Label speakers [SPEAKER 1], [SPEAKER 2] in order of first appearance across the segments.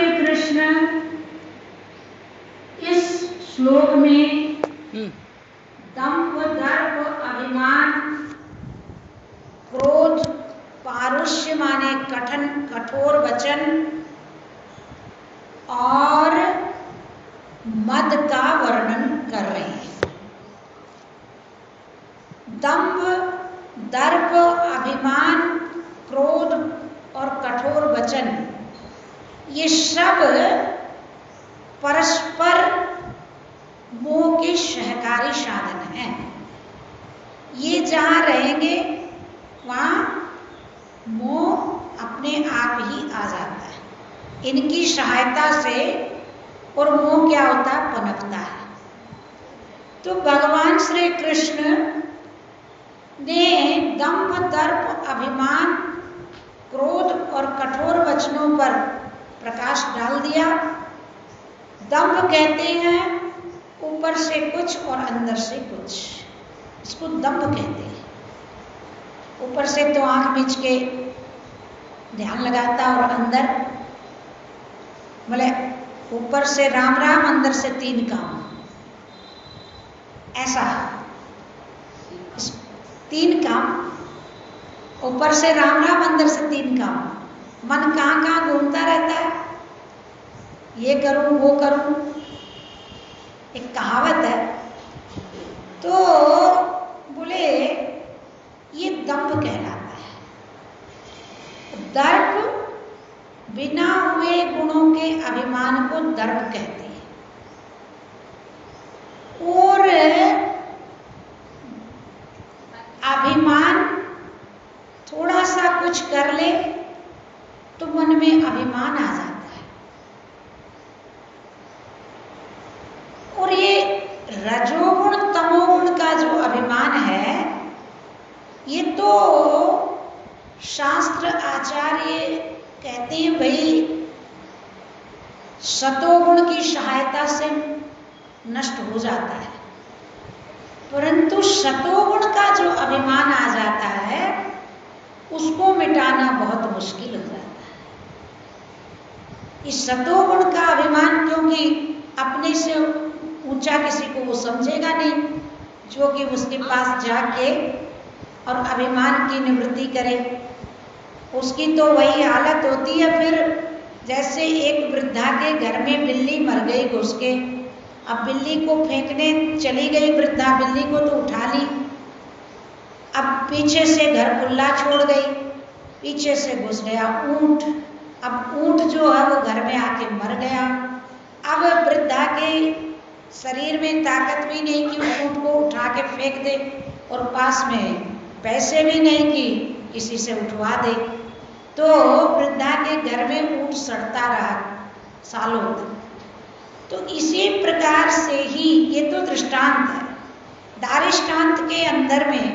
[SPEAKER 1] श्री कृष्ण इस श्लोक में दंभ, दर्प, अभिमान, क्रोध, पारुष्य माने कठोर वचन और मद का वर्णन कर रहे हैं। दंभ, दर्प, अभिमान, क्रोध और कठोर वचन, ये सब परस्पर मोह के सहकारी साधन हैं। ये जहां रहेंगे वहां मोह अपने आप ही आ जाता है। इनकी सहायता से और मोह क्या होता है, पनपता है। तो भगवान श्री कृष्ण ने दंभ, दर्प, अभिमान, क्रोध और कठोर वचनों पर प्रकाश डाल दिया। दंभ कहते हैं ऊपर से कुछ और अंदर से कुछ, इसको दंभ कहते हैं। ऊपर से तो आंख मीच के ध्यान लगाता और अंदर बोले ऊपर से राम राम, अंदर से 3 काम, ऐसा 3 काम, ऊपर से राम राम, अंदर से 3 काम। मन कहां कहां घूमता रहता है, ये करूं वो करूं, एक कहावत है। तो बोले ये दंभ कहलाता है। दर्प, बिना हुए गुणों के अभिमान को दर्प कहते हैं। और अभिमान, थोड़ा सा कुछ कर ले तो मन में अभिमान आ जाता है। और ये रजोगुण तमोगुण का जो अभिमान है, ये तो शास्त्र आचार्य कहते हैं भाई सतोगुण की सहायता से नष्ट हो जाता है। परंतु सतोगुण का जो अभिमान आ जाता है उसको मिटाना बहुत मुश्किल हो जाता है। इस सतोगुण का अभिमान, क्योंकि अपने से ऊंचा किसी को वो समझेगा नहीं, जो कि उसके पास जाके और अभिमान की निवृत्ति करे, उसकी तो वही हालत होती है। फिर जैसे एक वृद्धा के घर में बिल्ली मर गई घुस के, अब बिल्ली को फेंकने चली गई वृद्धा, बिल्ली को तो उठा ली, अब पीछे से घर खुला छोड़ गई, पीछे से घुस गया ऊंट, अब ऊंट जो है वो घर में आके मर गया। अब वृद्धा के शरीर में ताकत भी नहीं कि ऊंट को उठा के फेंक दे, और पास में पैसे भी नहीं कि किसी से उठवा दे। तो वृद्धा के घर में ऊंट सड़ता रहा सालों तक। तो इसी प्रकार से ही ये तो दृष्टांत है। दारिष्टांत के अंदर में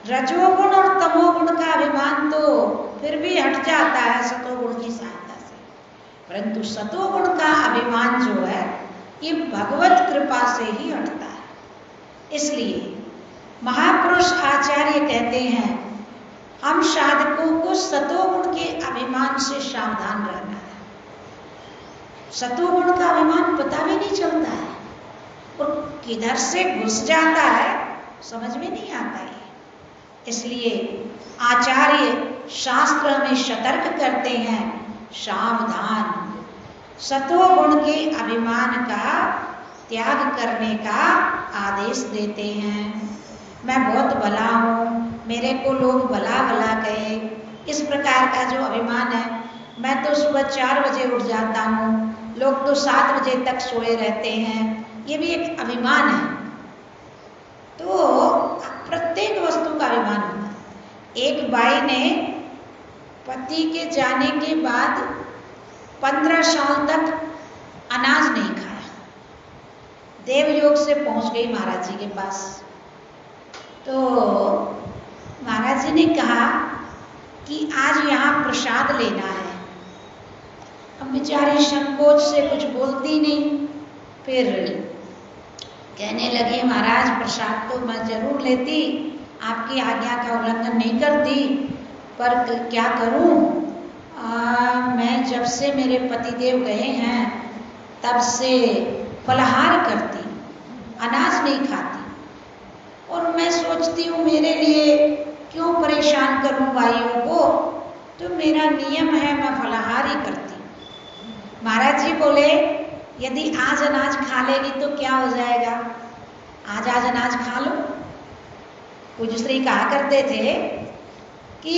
[SPEAKER 1] रजोगुण और तमोगुण का अभिमान तो फिर भी हट जाता है सतोगुण की सहायता से, परंतु सतोगुण का अभिमान जो है ये भगवत कृपा से ही हटता है। इसलिए महापुरुष आचार्य कहते हैं हम साधकों को सतोगुण के अभिमान से सावधान रहना है। सतोगुण का अभिमान पता भी नहीं चलता है और किधर से घुस जाता है समझ में नहीं आता है। इसलिए आचार्य शास्त्र हमें सतर्क करते हैं, सावधान, सतोगुण के अभिमान का त्याग करने का आदेश देते हैं। मैं बहुत भला हूँ, मेरे को लोग भला भला कहे, इस प्रकार का जो अभिमान है। मैं तो सुबह 4 बजे उठ जाता हूँ, लोग तो 7 बजे तक सोए रहते हैं, ये भी एक अभिमान है। तो प्रत्येक वस्तु का अभिमान होता है। एक बाई ने पति के जाने के बाद 15 साल तक अनाज नहीं खाया, देवयोग से पहुंच गई महाराज जी के पास। तो महाराज जी ने कहा कि आज यहाँ प्रसाद लेना है। अब बेचारी संकोच से कुछ बोलती नहीं, फिर कहने लगी महाराज प्रसाद तो मैं जरूर लेती, आपकी आज्ञा का उल्लंघन नहीं करती, पर क्या करूं, मैं जब से मेरे पतिदेव गए हैं तब से फलाहार करती, अनाज नहीं खाती। और मैं सोचती हूँ मेरे लिए क्यों परेशान करूँ भाइयों को, तो मेरा नियम है मैं फलाहार ही करती। महाराज जी बोले यदि आज अनाज खा लेगी तो क्या हो जाएगा, आज अनाज खा लो। कोई दूसरे कहा करते थे कि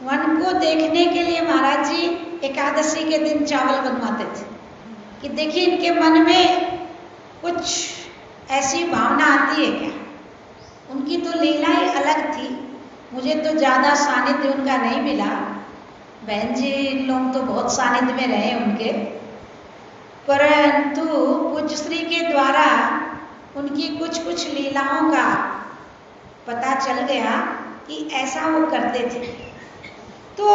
[SPEAKER 1] वन को देखने के लिए महाराज जी एकादशी के दिन चावल बनवाते थे कि देखिए इनके मन में कुछ ऐसी भावना आती है क्या। उनकी तो लीला ही अलग थी, मुझे तो ज़्यादा सानिध्य उनका नहीं मिला। बहन जी लोग तो बहुत सानिध्य में रहे उनके, परंतु पूज्य श्री के द्वारा उनकी कुछ कुछ लीलाओं का पता चल गया कि ऐसा वो करते थे। तो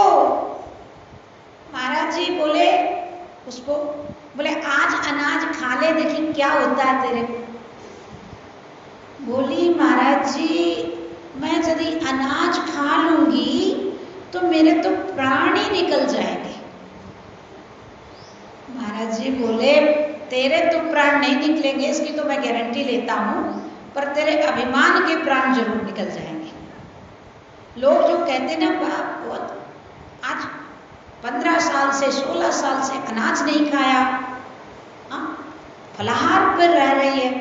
[SPEAKER 1] महाराज जी बोले उसको, बोले आज अनाज खा ले देखी क्या होता है तेरे को। बोली महाराज जी मैं यदि अनाज खा लूंगी तो मेरे तो प्राण ही निकल जाएंगे। महाराज जी बोले तेरे तो प्राण नहीं निकलेंगे इसकी तो मैं गारंटी लेता हूं, पर तेरे अभिमान के प्राण जरूर निकल जाएंगे। लोग जो कहते ना बहुत आज 15 साल से 16 साल से अनाज नहीं खाया, फलाहार पर रह रही है,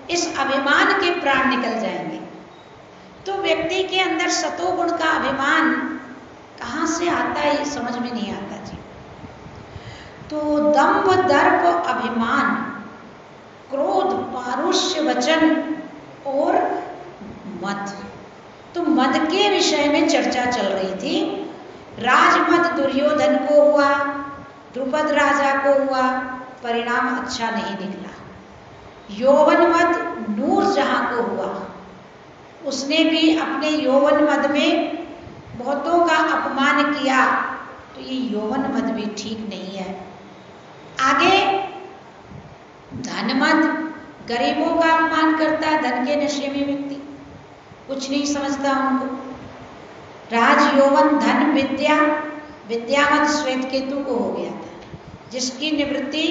[SPEAKER 1] इस अभिमान के प्राण निकल जाएंगे। तो व्यक्ति के अंदर सतोगुण का अभिमान कहाँ से आता है ये समझ में नहीं आता जी। तो दंभ दर्प अभिमान, क्रोध, पारुष्य वचन और मद। तो मद के विषय में चर्चा चल रही थी। राजमद दुर्योधन को हुआ, द्रुपद राजा को हुआ, परिणाम अच्छा नहीं निकला। यौवन मद नूरजहां को हुआ, उसने भी अपने यौवन मद में बहुतों का अपमान किया, तो ये यौवन मद भी ठीक नहीं है। आगे धनमद, गरीबों का अपमान करता है, धन के नशे में व्यक्ति कुछ नहीं समझता उनको। राज यौवन धन विद्या, विद्यामद श्वेत केतु को हो गया था, जिसकी निवृत्ति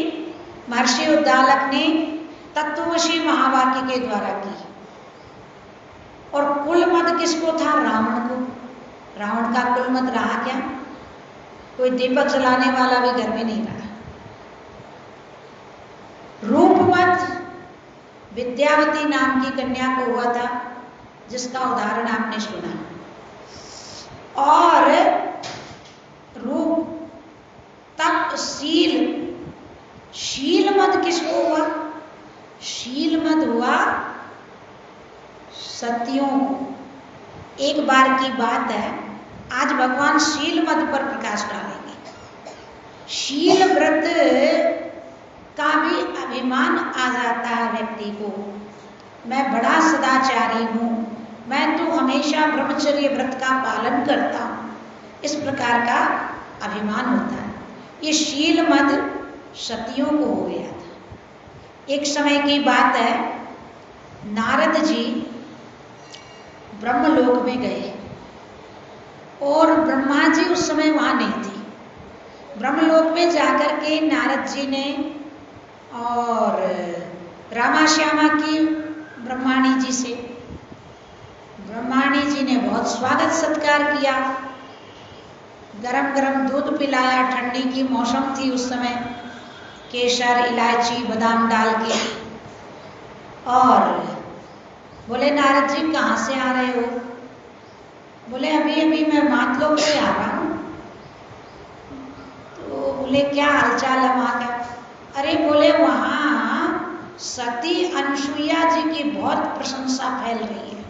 [SPEAKER 1] महर्षि उद्दालक ने तत्ववशी महावाक्य के द्वारा की। और कुलमद किसको था, रावण को। रावण का कुलमद रहा क्या, कोई दीपक जलाने वाला भी घर में नहीं रहा। रूपमद विद्यावती नाम की कन्या को हुआ था, जिसका उदाहरण आपने सुना। और रूप तपशील, शीलमद किसको हुआ, शीलमद हुआ सतियों को। एक बार की बात है, आज भगवान शीलमद पर प्रकाश डालेंगे। शील व्रत का भी अभिमान आ जाता है व्यक्ति को, मैं बड़ा सदाचारी हूं, मैं तो हमेशा ब्रह्मचर्य व्रत का पालन करता हूं, इस प्रकार का अभिमान होता है। ये शीलमद सतियों को हो गया था। एक समय की बात है, नारद जी ब्रह्मलोक में गए और ब्रह्मा जी उस समय वहां नहीं थी। ब्रह्मलोक में जाकर के नारद जी ने और रामा श्यामा की ब्रह्माणी जी से, ब्रह्माणी जी ने बहुत स्वागत सत्कार किया, गरम गरम दूध पिलाया, ठंडी की मौसम थी उस समय, केसर इलायची बादाम डाल के। और बोले नारद जी कहाँ से आ रहे हो। बोले अभी अभी मैं मातलोक से आ रहा हूँ। तो बोले क्या हालचाल है वहाँ का। अरे बोले वहाँ सती अनुसुईया जी की बहुत प्रशंसा फैल रही है।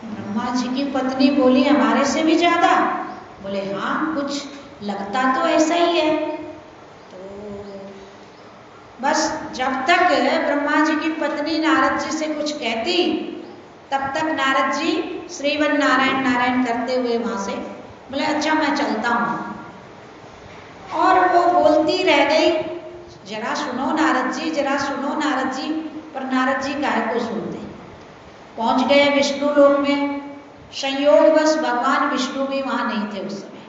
[SPEAKER 1] ब्रह्मा जी की पत्नी बोली हमारे से भी ज्यादा। बोले हाँ कुछ लगता तो ऐसा ही है। तो बस जब तक ब्रह्मा जी की पत्नी नारद जी से कुछ कहती, तब तक नारद जी श्रीवन नारायण नारायण करते हुए वहां से बोले अच्छा मैं चलता हूँ। और वो बोलती रह गई, जरा सुनो नारद जी, जरा सुनो नारद जी, पर नारद जी काहे को सुनते। पहुंच गए विष्णु लोक में। संयोगवश भगवान विष्णु भी वहां नहीं थे उस समय।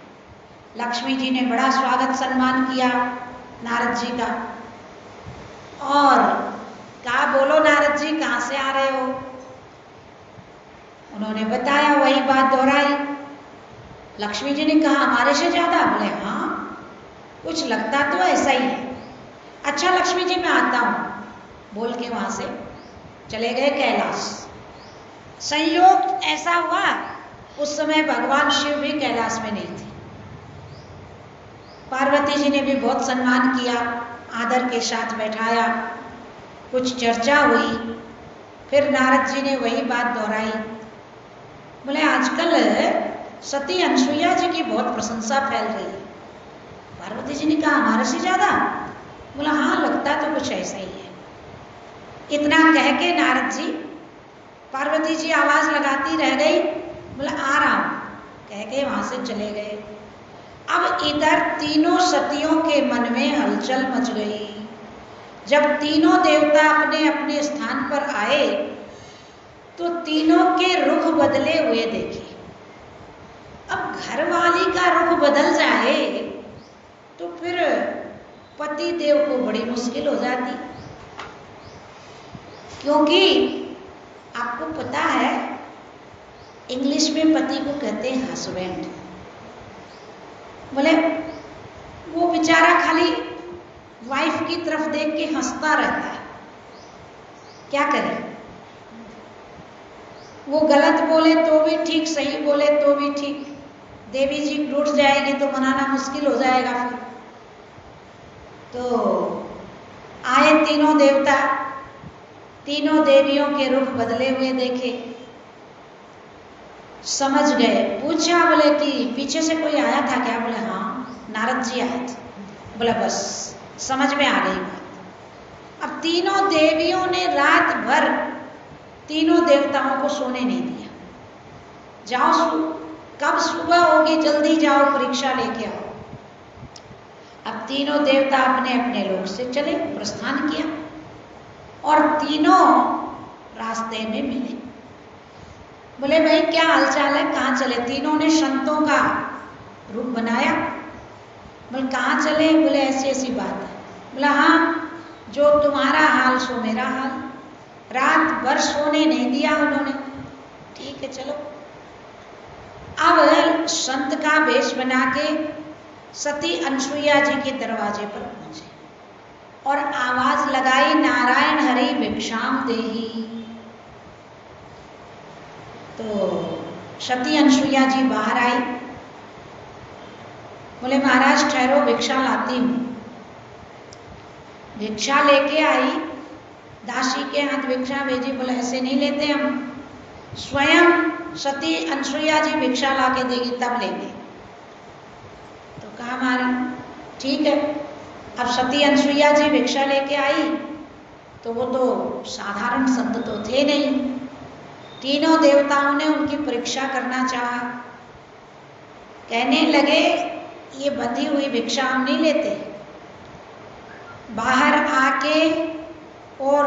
[SPEAKER 1] लक्ष्मी जी ने बड़ा स्वागत सम्मान किया नारद जी का। और कहा, बोलो नारद जी कहाँ से आ रहे हो? उन्होंने बताया, वही बात दोहराई। लक्ष्मी जी ने कहा, हमारे से ज्यादा? बोले हाँ, कुछ लगता तो ऐसा ही है। अच्छा लक्ष्मी जी मैं आता हूं, बोल के वहां से चले गए कैलाश। संयोग ऐसा हुआ, उस समय भगवान शिव भी कैलाश में नहीं थे। पार्वती जी ने भी बहुत सम्मान किया, आदर के साथ बैठाया, कुछ चर्चा हुई। फिर नारद जी ने वही बात दोहराई। बोले आजकल सती अनसुईया जी की बहुत प्रशंसा फैल रही है। पार्वती जी ने कहा, हमारे से ज्यादा? बोला हाँ, लगता तो कुछ ऐसा ही है। इतना कह के नारद जी, पार्वती जी आवाज लगाती रह गई। बोला आ रहा हूं, कह के वहां से चले गए। अब इधर तीनों सतियों के मन में हलचल मच गई। जब तीनों देवता अपने अपने स्थान पर आए तो तीनों के रुख बदले हुए देखे। अब घरवाली का रुख बदल जाए तो फिर पति देव को बड़ी मुश्किल हो जाती, क्योंकि आपको पता है इंग्लिश में पति को कहते हैं हस्बैंड। बोले वो बेचारा खाली वाइफ की तरफ देख के हंसता रहता है, क्या करे? वो गलत बोले तो भी ठीक, सही बोले तो भी ठीक। देवी जी रूठ जाएगी तो मनाना मुश्किल हो जाएगा फिर। तो आए तीनों देवता, तीनों देवियों के रुख बदले हुए देखे, समझ गए। पूछा, बोले कि पीछे से कोई आया था क्या? बोले हाँ, नारद जी आए थे। बोला बस समझ में आ गई बात। अब तीनों देवियों ने रात भर तीनों देवताओं को सोने नहीं दिया। जाओ, कब सुबह होगी जल्दी जाओ, परीक्षा लेके आओ। अब तीनों देवता अपने अपने लोक से चले, प्रस्थान किया और तीनों रास्ते में मिले। बोले भाई क्या हालचाल है, कहाँ चले? तीनों ने संतों का रूप बनाया। बोले कहाँ चले? बोले ऐसी ऐसी बात है। बोला हाँ, जो तुम्हारा हाल सो मेरा हाल, रात भर सोने नहीं दिया उन्होंने। ठीक है चलो। अब संत का वेश बना के सती अनसुईया जी के दरवाजे पर पहुंचे और आवाज लगाई, नारायण हरि भिक्षाम देहि। तो सती अनसुईया जी बाहर आई। बोले महाराज ठहरो, भिक्षा लाती हूं। भिक्षा लेके आई, दासी के हाथ भिक्षा भेजी। बोले ऐसे नहीं लेते हम, स्वयं सती अनसुईया जी भिक्षा ला के देगी तब लेंगे। तो कहा महाराज ठीक है। अब सती अनसुईया जी भिक्षा लेके आई तो वो तो साधारण संत तो थे नहीं। तीनों देवताओं ने उनकी परीक्षा करना चाहा। कहने लगे ये बंधी हुई भिक्षा हम नहीं लेते, बाहर आके और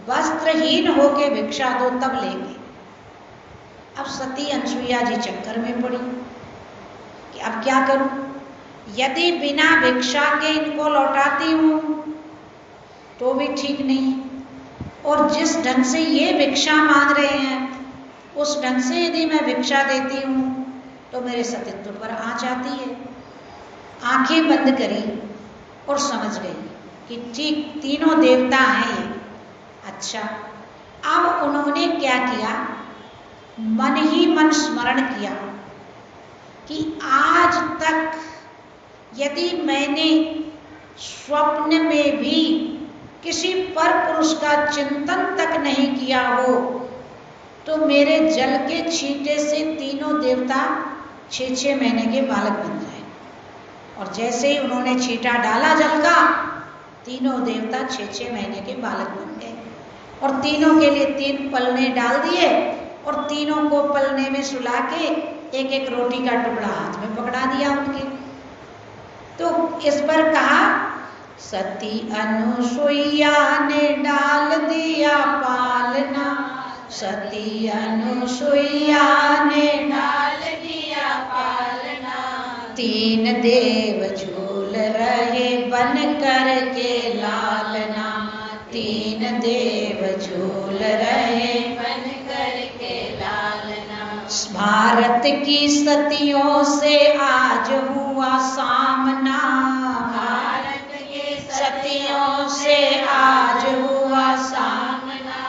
[SPEAKER 1] वस्त्रहीन होके भिक्षा दो तब लेंगे। अब सती अनसुईया जी चक्कर में पड़ी कि अब क्या करूं? यदि बिना भिक्षा के इनको लौटाती हूं तो भी ठीक नहीं, और जिस ढंग से ये भिक्षा मांग रहे हैं उस ढंग से यदि मैं भिक्षा देती हूं तो मेरे सतीत्व पर आँच आती है। आंखें बंद करी और समझ गई कि ठीक तीनों देवता हैं ये। अच्छा, अब उन्होंने क्या किया? मन ही मन स्मरण किया कि आज तक यदि मैंने स्वप्न में भी किसी पर पुरुष का चिंतन तक नहीं किया हो तो मेरे जल के छींटे से तीनों देवता 6-6 महीने के बालक बन जाए। और जैसे ही उन्होंने छींटा डाला जल का, तीनों देवता 6-6 महीने के बालक बन गए। और तीनों के लिए 3 पलने डाल दिए और तीनों को पलने में सुला के एक एक रोटी का टुकड़ा हाथ में पकड़ा दिया उनके। तो इस पर कहा सती अनुसुईया ने डाल दिया पालना, सती अनुसुईया ने डाल दिया पालना। तीन देव झूल रहे बन कर के लालना, तीन देव झूल रहे
[SPEAKER 2] बन कर के लालना।
[SPEAKER 1] भारत की सतियों से आज हुआ सामना,
[SPEAKER 2] भारत के
[SPEAKER 1] सतियों से आज हुआ सामना,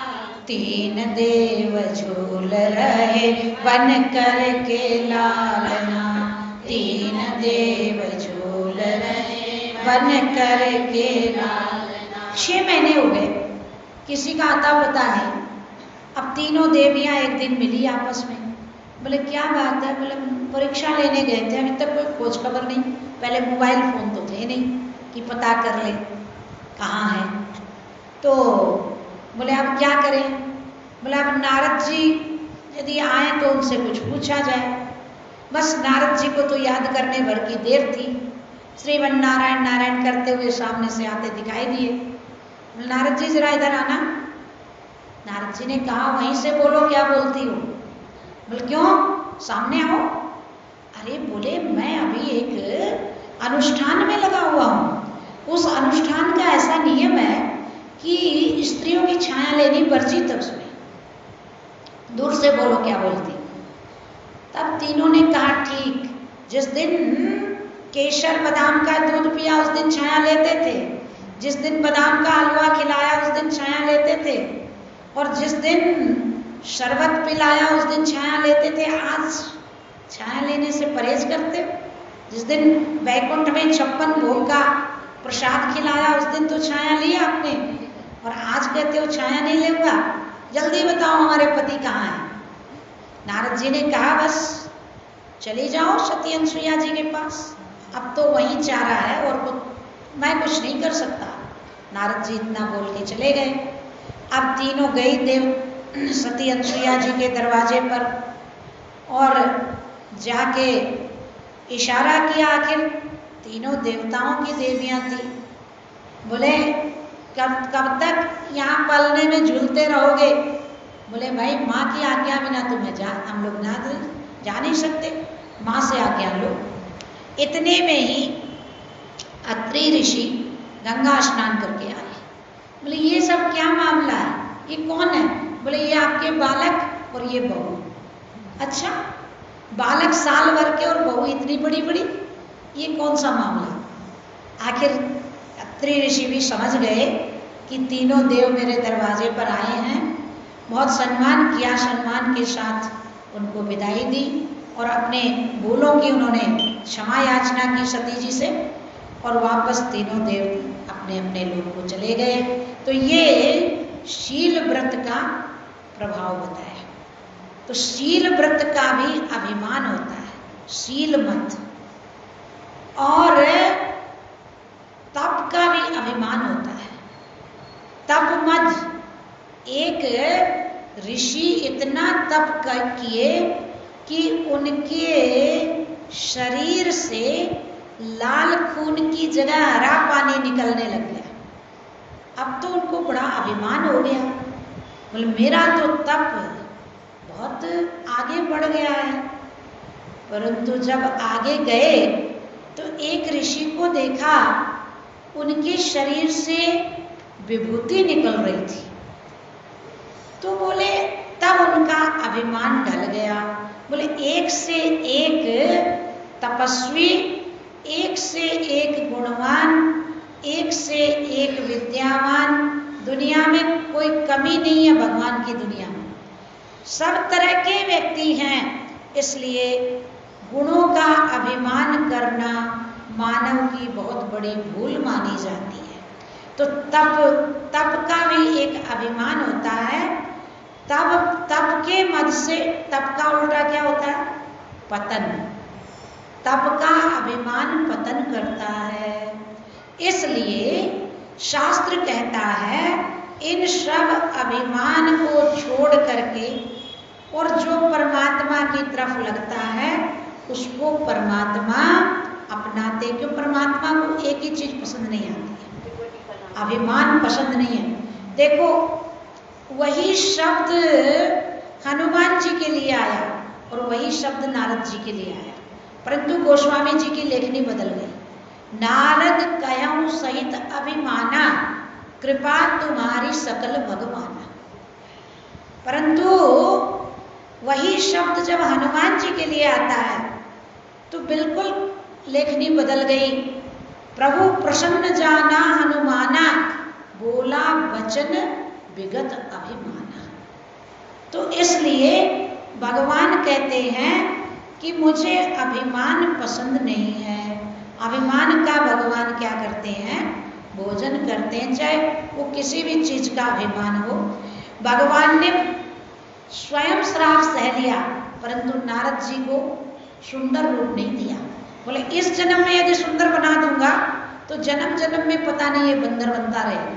[SPEAKER 1] तीन देव झूल रहे बन कर के लालना, तीन देव झूल रहे बन कर के लालना। 6 महीने हो गए, किसी का आता पता नहीं। अब तीनों देवियां एक दिन मिली आपस में, बोले क्या बात है, बोले परीक्षा लेने गए थे, अभी तक कोई खोज खबर नहीं। पहले मोबाइल फोन तो थे नहीं कि पता कर ले कहाँ है। तो बोले अब क्या करें, बोले अब नारद जी यदि आए तो उनसे कुछ पूछा जाए। बस नारद जी को तो याद करने भर की देर थी। श्रीमन नारायण नारायण करते हुए सामने से आते दिखाई दिए। नारद जी जरा इधर आना। नारद जी ने कहा वहीं से बोलो, क्या बोलती हो। बोले क्यों, सामने आओ। अरे बोले मैं अभी एक अनुष्ठान में लगा हुआ हूँ, उस अनुष्ठान का ऐसा नियम है कि स्त्रियों की छाया लेनी वर्जित है उसमें, दूर से बोलो क्या बोलती। तब तीनों ने कहा ठीक, जिस दिन केसर बादाम का दूध पिया उस दिन छाया लेते थे, जिस दिन बादाम का हलवा खिलाया उस दिन छाया लेते थे, और जिस दिन शरबत पिलाया उस दिन छाया लेते थे। आज छाया लेने से परहेज करते हो। जिस दिन वैकुंठ में 56 भोग का प्रसाद खिलाया उस दिन तो छाया लिया आपने, और आज कहते हो छाया नहीं लेगा। जल्दी बताओ हमारे पति कहाँ हैं। नारद जी ने कहा बस चले जाओ सती अनसुईया जी के पास, अब तो वही चारा है और मैं कुछ नहीं कर सकता। नारद जी इतना बोल के चले गए। अब तीनों गई देव सती अनसुईया जी के दरवाजे पर और जाके इशारा किया। आखिर तीनों देवताओं की देवियां थी। बोले कब तक यहाँ पलने में झूलते रहोगे। बोले भाई माँ की आज्ञा बिना तुम्हें हम लोग जा नहीं सकते, माँ से आज्ञा लो। इतने में ही अत्रि ऋषि गंगा स्नान करके आए। बोले ये सब क्या मामला है, ये कौन है। बोले ये आपके बालक और ये बहू। अच्छा, बालक साल भर के और बहू इतनी बड़ी बड़ी, ये कौन सा मामला। आखिर अत्रि ऋषि भी समझ गए कि तीनों देव मेरे दरवाजे पर आए हैं। बहुत सम्मान किया, सम्मान के साथ उनको विदाई दी और अपने भूलों की उन्होंने क्षमा याचना की सती जी से, और वापस तीनों देव अपने अपने लोक को चले गए। तो ये शील व्रत का प्रभाव बताया। तो शील व्रत का भी अभिमान होता है, शील मत, और तप का भी अभिमान होता है। तप मत, एक ऋषि इतना तप किए कि उनके शरीर से लाल खून की जगह हरा पानी निकलने लग गया। अब तो उनको बड़ा अभिमान हो गया। बोले मेरा तो तप बहुत आगे बढ़ गया है। परंतु जब आगे गए तो एक ऋषि को देखा, उनके शरीर से विभूति निकल रही थी। तो बोले तब उनका अभिमान ढल गया। बोले एक से एक तपस्वी, एक से एक गुणवान, एक से एक विद्यावान, दुनिया में कोई कमी नहीं है। भगवान की दुनिया में सब तरह के व्यक्ति हैं, इसलिए गुणों का अभिमान करना मानव की बहुत बड़ी भूल मानी जाती है। तो तप का भी एक अभिमान होता है। तप के मद से, तप का उल्टा क्या होता है, पतन। तप का अभिमान पतन करता है। इसलिए शास्त्र कहता है इन सब अभिमान को छोड़ करके और जो परमात्मा की तरफ लगता है उसको परमात्मा अपनाते। क्यों, परमात्मा को एक ही चीज पसंद नहीं आती है, अभिमान पसंद नहीं है। देखो वही शब्द हनुमान जी के लिए आया और वही शब्द नारद जी के लिए आया। परंतु गोस्वामी जी की लेखनी बदल गई। नारद कहऊं सहित अभिमाना, कृपा तुम्हारी सकल भगवाना। परंतु वही शब्द जब हनुमान जी के लिए आता है तो बिल्कुल लेखनी बदल गई। प्रभु प्रसन्न जाना हनुमाना, बोला वचन विगत अभिमाना। तो इसलिए भगवान कहते हैं कि मुझे अभिमान पसंद नहीं है। अभिमान का भगवान क्या करते हैं? भोजन करते हैं, चाहे वो किसी भी चीज का अभिमान हो। भगवान ने स्वयं श्राप सह लिया, परंतु नारद जी को सुंदर रूप नहीं दिया। बोले इस जन्म में यदि सुंदर बना दूंगा तो जन्म जन्म में पता नहीं ये बंदर बनता रहेगा,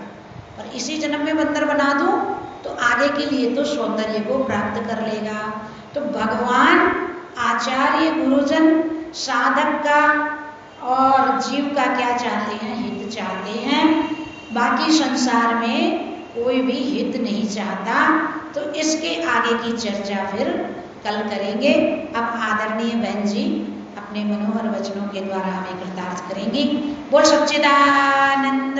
[SPEAKER 1] और इसी जन्म में बंदर बना दूं तो आगे के लिए तो सौंदर्य को प्राप्त कर लेगा। तो भगवान आचार्य गुरुजन साधक का और जीव का क्या चाहते हैं? हित चाहते हैं। बाकी संसार में कोई भी हित नहीं चाहता। तो इसके आगे की चर्चा फिर कल करेंगे। अब आदरणीय बहन जी अपने मनोहर वचनों के द्वारा हमें कृतार्थ करेंगी। बोल सच्चिदानंद